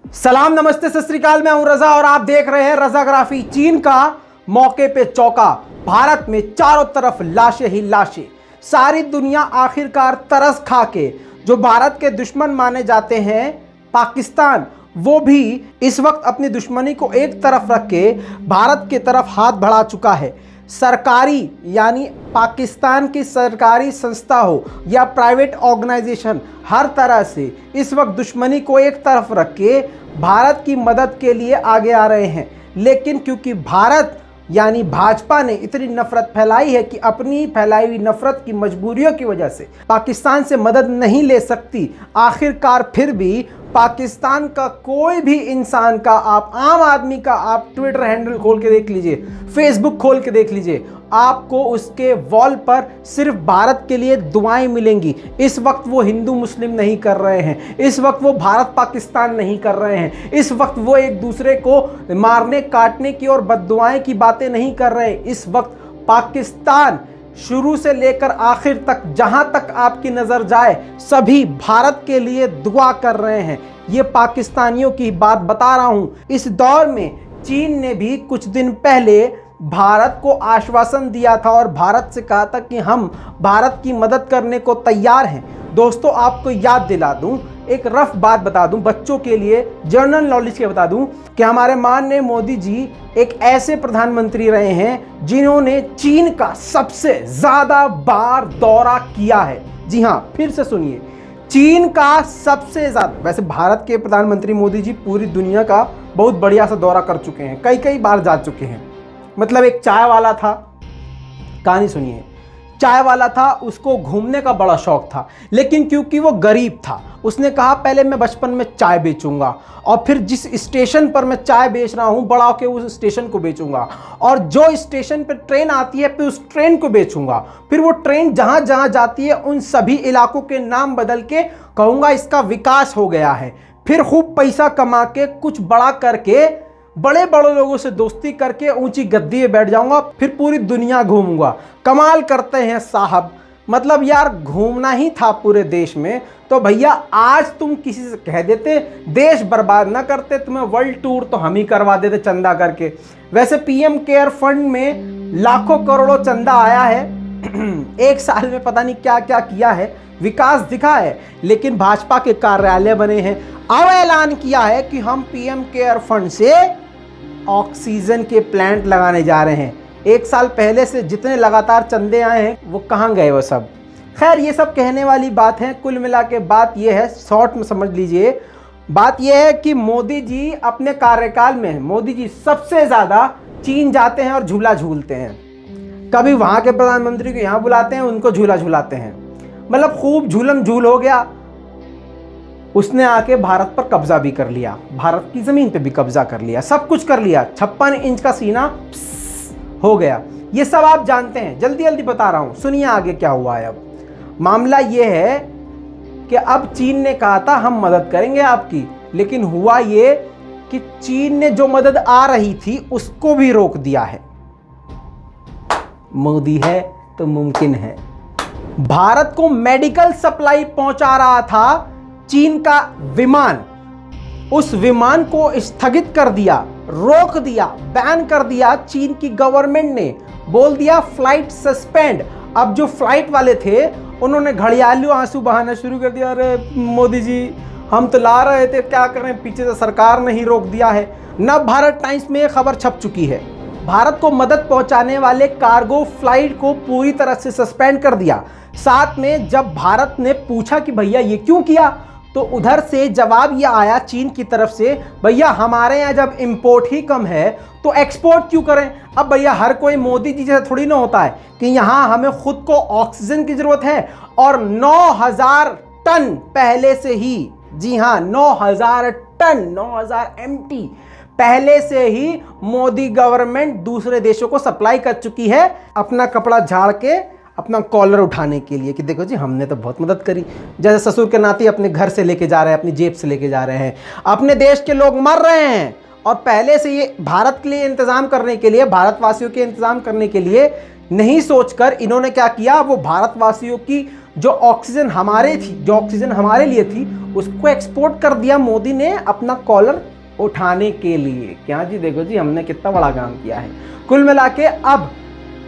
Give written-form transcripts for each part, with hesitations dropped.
सलाम नमस्ते सत श्री अकाल। मैं हूं रजा और आप देख रहे हैं रजाग्राफी। चीन का मौके पे चौका, भारत में चारों तरफ लाशें ही लाशें। सारी दुनिया आखिरकार तरस खा के जो भारत के दुश्मन माने जाते हैं पाकिस्तान, वो भी इस वक्त अपनी दुश्मनी को एक तरफ रख के भारत की तरफ हाथ बढ़ा चुका है। सरकारी यानी पाकिस्तान की सरकारी संस्था हो या प्राइवेट ऑर्गेनाइजेशन, हर तरह से इस वक्त दुश्मनी को एक तरफ रख के भारत की मदद के लिए आगे आ रहे हैं। लेकिन क्योंकि भारत यानी भाजपा ने इतनी नफरत फैलाई है कि अपनी फैलाई हुई नफरत की मजबूरियों की वजह से पाकिस्तान से मदद नहीं ले सकती, आखिरकार फिर भी पाकिस्तान का कोई भी इंसान का, आप आम आदमी का आप ट्विटर हैंडल खोल के देख लीजिए, फेसबुक खोल के देख लीजिए, आपको उसके वॉल पर सिर्फ भारत के लिए दुआएं मिलेंगी। इस वक्त वो हिंदू मुस्लिम नहीं कर रहे हैं, इस वक्त वो भारत पाकिस्तान नहीं कर रहे हैं, इस वक्त वो एक दूसरे को मारने काटने की और बद्दुआएं की बातें नहीं कर रहे हैं। इस वक्त पाकिस्तान शुरू से लेकर आखिर तक, जहां तक आपकी नजर जाए, सभी भारत के लिए दुआ कर रहे हैं। ये पाकिस्तानियों की बात बता रहा हूं। इस दौर में चीन ने भी कुछ दिन पहले भारत को आश्वासन दिया था और भारत से कहा था कि हम भारत की मदद करने को तैयार हैं। दोस्तों, आपको याद दिला दूं, एक रफ बात बता दूं, बच्चों के लिए जनरल नॉलेज के बता दूं कि हमारे माननीय मोदी जी एक ऐसे प्रधानमंत्री रहे हैं जिन्होंने चीन का सबसे ज्यादा बार दौरा किया है। जी हां, फिर से सुनिए, चीन का सबसे ज्यादा। वैसे भारत के प्रधानमंत्री मोदी जी पूरी दुनिया का बहुत बढ़िया सा दौरा कर चुके हैं, कई कई बार जा चुके हैं। मतलब एक चाय वाला था, कहानी सुनिए, चाय वाला था, उसको घूमने का बड़ा शौक था, लेकिन क्योंकि वो गरीब था, उसने कहा पहले मैं बचपन में चाय बेचूंगा और फिर जिस स्टेशन पर मैं चाय बेच रहा हूं बड़ा होकर उस स्टेशन को बेचूंगा, और जो स्टेशन पर ट्रेन आती है फिर उस ट्रेन को बेचूंगा, फिर वो ट्रेन जहां जहां जाती है उन सभी इलाकों के नाम बदल के कहूंगा इसका विकास हो गया है। फिर खूब पैसा कमा के कुछ बड़ा करके बड़े बड़े लोगों से दोस्ती करके ऊंची गद्दी में बैठ जाऊंगा, फिर पूरी दुनिया घूमूंगा। कमाल करते हैं साहब। मतलब यार, घूमना ही था पूरे देश में तो भैया आज तुम किसी से कह देते, देश बर्बाद ना करते, तुम्हें वर्ल्ड टूर तो हम ही करवा देते चंदा करके। वैसे पीएम केयर फंड में लाखों करोड़ों चंदा आया है एक साल में पता नहीं क्या क्या किया है, विकास दिखा है, लेकिन भाजपा के कार्यालय बने हैं। अब ऐलान किया है कि हम पीएम केयर फंड से ऑक्सीजन के प्लांट लगाने जा रहे हैं। एक साल पहले से जितने लगातार चंदे आए हैं वो कहाँ गए वो सब। खैर, ये सब कहने वाली बात है। कुल मिला के बात ये है, शॉर्ट में समझ लीजिए, बात ये है कि मोदी जी अपने कार्यकाल में, मोदी जी सबसे ज़्यादा चीन जाते हैं और झूला झूलते हैं। कभी वहाँ के प्रधानमंत्री को यहाँ बुलाते हैं, उनको झूला झूलाते हैं, मतलब खूब झूलम झूल हो गया। उसने आके भारत पर कब्जा भी कर लिया, भारत की जमीन पे भी कब्जा कर लिया, सब कुछ कर लिया। 56 इंच का सीना हो गया। ये सब आप जानते हैं, जल्दी जल्दी बता रहा हूं, सुनिए आगे क्या हुआ है। अब मामला ये है कि अब चीन ने कहा था हम मदद करेंगे आपकी, लेकिन हुआ ये कि चीन ने जो मदद आ रही थी उसको भी रोक दिया है। मोदी है तो मुमकिन है। भारत को मेडिकल सप्लाई पहुंचा रहा था चीन का विमान, उस विमान को स्थगित कर दिया, रोक दिया, बैन कर दिया चीन की गवर्नमेंट ने, बोल दिया फ्लाइट सस्पेंड। अब जो फ्लाइट वाले थे उन्होंने घड़ियालू आंसू बहाना शुरू कर दिया, अरे मोदी जी हम तो ला रहे थे, क्या करें, पीछे से सरकार ने ही रोक दिया है। नव भारत टाइम्स में यह खबर छप चुकी है। भारत को मदद पहुंचाने वाले कार्गो फ्लाइट को पूरी तरह से सस्पेंड कर दिया। साथ में जब भारत ने पूछा कि भैया ये क्यों किया, तो उधर से जवाब ये आया चीन की तरफ से, भैया हमारे यहाँ जब इंपोर्ट ही कम है तो एक्सपोर्ट क्यों करें। अब भैया हर कोई मोदी जी जैसा थोड़ी ना होता है कि यहाँ हमें खुद को ऑक्सीजन की जरूरत है, और 9000 टन पहले से ही, जी हाँ 9000 टन, 9000 MT पहले से ही मोदी गवर्नमेंट दूसरे देशों को सप्लाई कर चुकी है, अपना कपड़ा झाड़ के अपना कॉलर उठाने के लिए कि देखो जी हमने तो बहुत मदद करी। जैसे ससुर के नाती अपने घर से लेके जा रहे हैं, अपनी जेब से लेके जा रहे हैं। अपने देश के लोग मर रहे हैं और पहले से ये भारत के लिए इंतजाम करने के लिए, भारतवासियों के इंतजाम करने के लिए नहीं सोचकर इन्होंने क्या किया, वो भारतवासियों की जो ऑक्सीजन हमारे लिए थी उसको एक्सपोर्ट कर दिया मोदी ने अपना कॉलर उठाने के लिए। क्या जी, देखो जी हमने कितना बड़ा काम किया है। कुल मिला के अब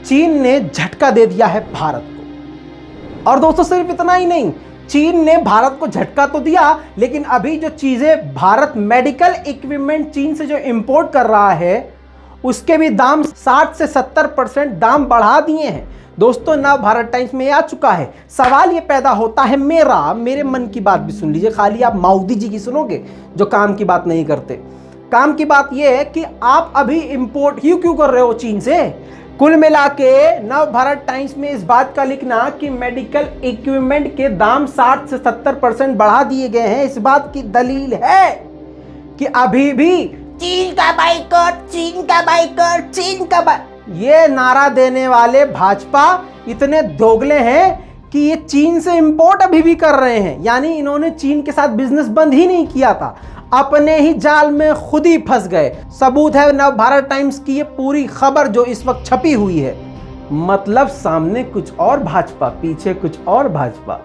चीन ने झटका दे दिया है भारत को। और दोस्तों सिर्फ इतना ही नहीं, चीन ने भारत को झटका तो दिया, लेकिन अभी जो चीजें भारत मेडिकल इक्विपमेंट चीन से जो इंपोर्ट कर रहा है उसके भी दाम 60 से 70% दाम बढ़ा दिए हैं। दोस्तों नव भारत टाइम्स में आ चुका है। सवाल ये पैदा होता है मेरे मन की बात भी सुन लीजिए, खाली आप मोदी जी की सुनोगे जो काम की बात नहीं करते। काम की बात यह है कि आप अभी इंपोर्ट ही क्यों कर रहे हो चीन से। कुल मिला के नव भारत टाइम्स में इस बात का लिखना कि मेडिकल इक्विपमेंट के दाम 60 से 70% बढ़ा दिए गए हैं, इस बात की दलील है कि अभी भी चीन का बाइकआउट ये नारा देने वाले भाजपा इतने दोगले हैं कि ये चीन से इंपोर्ट अभी भी कर रहे हैं। यानी इन्होंने चीन के साथ बिजनेस बंद ही नहीं किया था, अपने ही जाल में खुद ही फंस गए। सबूत है नव भारत टाइम्स की ये पूरी खबर जो इस वक्त छपी हुई है। मतलब सामने कुछ और भाजपा, पीछे कुछ और भाजपा।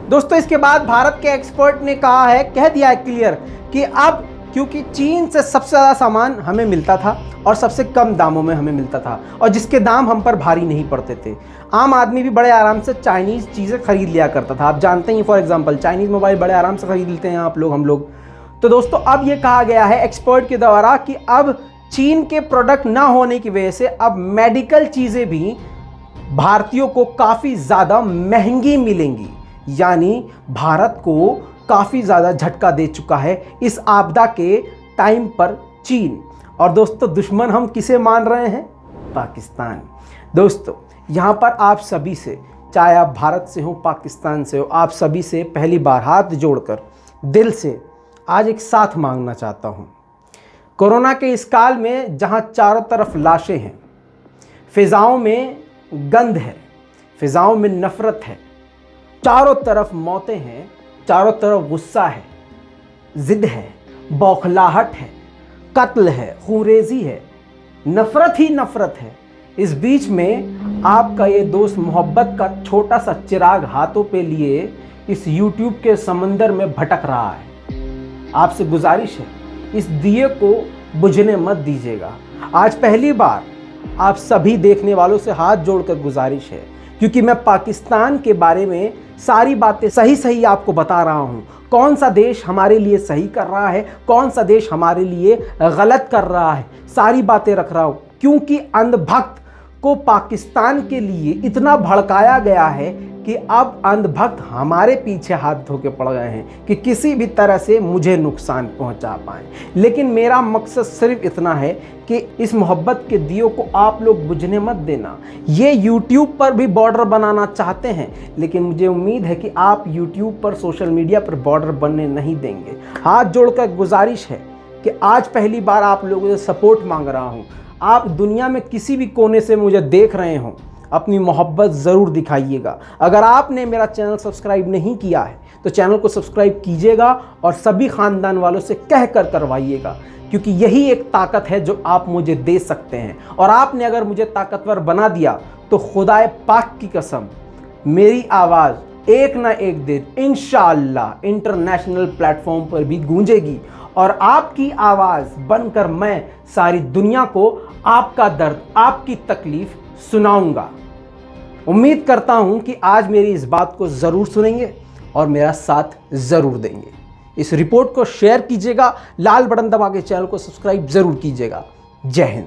दोस्तों इसके बाद भारत के एक्सपर्ट ने कह दिया है क्लियर कि अब क्योंकि चीन से सबसे ज़्यादा सामान हमें मिलता था और सबसे कम दामों में हमें मिलता था और जिसके दाम हम पर भारी नहीं पड़ते थे, आम आदमी भी बड़े आराम से चाइनीज़ चीज़ें खरीद लिया करता था। आप जानते ही, फॉर एग्जांपल चाइनीज़ मोबाइल बड़े आराम से खरीद लेते हैं हम लोग। तो दोस्तों अब ये कहा गया है एक्सपर्ट के द्वारा कि अब चीन के प्रोडक्ट ना होने की वजह से अब मेडिकल चीज़ें भी भारतीयों को काफ़ी ज़्यादा महंगी मिलेंगी। यानी भारत को काफ़ी ज़्यादा झटका दे चुका है इस आपदा के टाइम पर चीन। और दोस्तों दुश्मन हम किसे मान रहे हैं? पाकिस्तान। दोस्तों यहाँ पर आप सभी से, चाहे आप भारत से हो पाकिस्तान से हो, आप सभी से पहली बार हाथ जोड़कर दिल से आज एक साथ मांगना चाहता हूँ। कोरोना के इस काल में जहाँ चारों तरफ लाशें हैं, फिज़ाओं में गंध है, फिज़ाओं में नफ़रत है, चारों तरफ मौतें हैं, चारों तरफ गुस्सा है, जिद है, बौखलाहट है, कत्ल है, खूरेजी है, नफ़रत ही नफ़रत है। इस बीच में आपका ये दोस्त मोहब्बत का छोटा सा चिराग हाथों पे लिए इस YouTube के समंदर में भटक रहा है। आपसे गुजारिश है इस दिए को बुझने मत दीजिएगा। आज पहली बार आप सभी देखने वालों से हाथ जोड़कर गुजारिश है, क्योंकि मैं पाकिस्तान के बारे में सारी बातें सही आपको बता रहा हूँ। कौन सा देश हमारे लिए सही कर रहा है, कौन सा देश हमारे लिए गलत कर रहा है, सारी बातें रख रहा हूँ। क्योंकि अंधभक्त को पाकिस्तान के लिए इतना भड़काया गया है कि अब अंधभक्त हमारे पीछे हाथ धो के पड़ गए हैं कि किसी भी तरह से मुझे नुकसान पहुंचा पाएं। लेकिन मेरा मकसद सिर्फ इतना है कि इस मोहब्बत के दियों को आप लोग बुझने मत देना। ये YouTube पर भी बॉर्डर बनाना चाहते हैं, लेकिन मुझे उम्मीद है कि आप YouTube पर, सोशल मीडिया पर बॉर्डर बनने नहीं देंगे। हाथ जोड़कर गुजारिश है कि आज पहली बार आप लोगों से सपोर्ट मांग रहा हूँ। आप दुनिया में किसी भी कोने से मुझे देख रहे हो, अपनी मोहब्बत ज़रूर दिखाइएगा। अगर आपने मेरा चैनल सब्सक्राइब नहीं किया है तो चैनल को सब्सक्राइब कीजिएगा और सभी ख़ानदान वालों से कह कर करवाइएगा, क्योंकि यही एक ताकत है जो आप मुझे दे सकते हैं। और आपने अगर मुझे ताकतवर बना दिया तो खुदाए पाक की कसम मेरी आवाज़ एक ना एक दिन इंशाअल्लाह इंटरनेशनल प्लेटफॉर्म पर भी गूंजेगी और आपकी आवाज़ बनकर मैं सारी दुनिया को आपका दर्द, आपकी तकलीफ़ सुनाऊंगा। उम्मीद करता हूं कि आज मेरी इस बात को ज़रूर सुनेंगे और मेरा साथ ज़रूर देंगे। इस रिपोर्ट को शेयर कीजिएगा, लाल बटन दबा के चैनल को सब्सक्राइब ज़रूर कीजिएगा। जय हिंद।